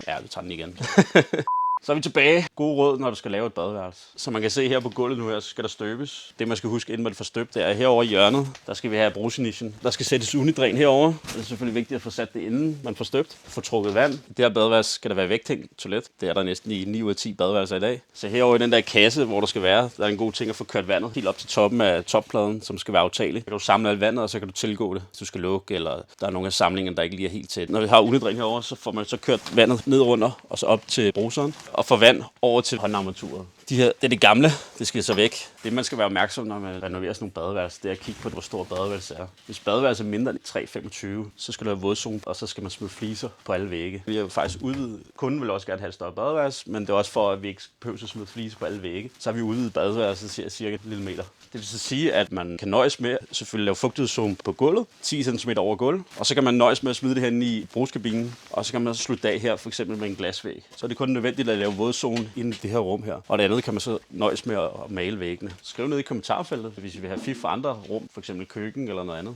Ja, du tager den igen. Så er vi tilbage. Gode råd, når du skal lave et badeværelse. Som man kan se her på gulvet nu her, så skal der støbes. Det man skal huske, inden man får støbt, det er herovre i hjørnet. Der skal vi have brugsinitien. Der skal sættes unidræn herovre. Det er selvfølgelig vigtigt at få sat det, inden man får støbt. Få trukket vand. I det her badeværelse skal der være vægthængt toilet. Det er der næsten i 9 ud af 10 badeværelser i dag. Så herovre i den der kasse, hvor der skal være, der er en god ting at få kørt vandet helt op til toppen af toppladen, som skal være aftagelig. Så kan du samle alt vandet, og så kan du tilgå det, hvis du skal lukke, eller der er nogle af samlingerne, der ikke lige er helt tæt. Når vi har unidræn herovre, så får man så kørt vandet ned under, og så op til bruseren, og får vand over til håndarmaturet. Det er det gamle, det skal så væk. Det man skal være opmærksom, når man renoverer sådan nogle badeværelser, det er at kigge på, hvor stort badeværelset er. Hvis badeværelset er mindre end 3,25, så skal der være vådzone, og så skal man smide fliser på alle vægge. Vi har faktisk udvidet. Kunden vil også gerne have et større badeværelse, men det er også for, at vi ikke behøver at smide fliser på alle vægge. Så har vi udvidet badeværelset til cirka 1 mm. Det vil så sige, at man kan nøjes med selvfølgelig lave fugtighedszone på gulvet, 10 cm over gulv, og så kan man nøjes med at smide det hen i brugskabinen, og så kan man så slutte af her, for eksempel med en glasvæg. Så er det kun nødvendigt at lave vådzone inde i det her rum her. Og det andet kan man så nøjes med at male væggene. Skriv ned i kommentarfeltet, hvis I vil have fif for andre rum, f.eks. køkken eller noget andet.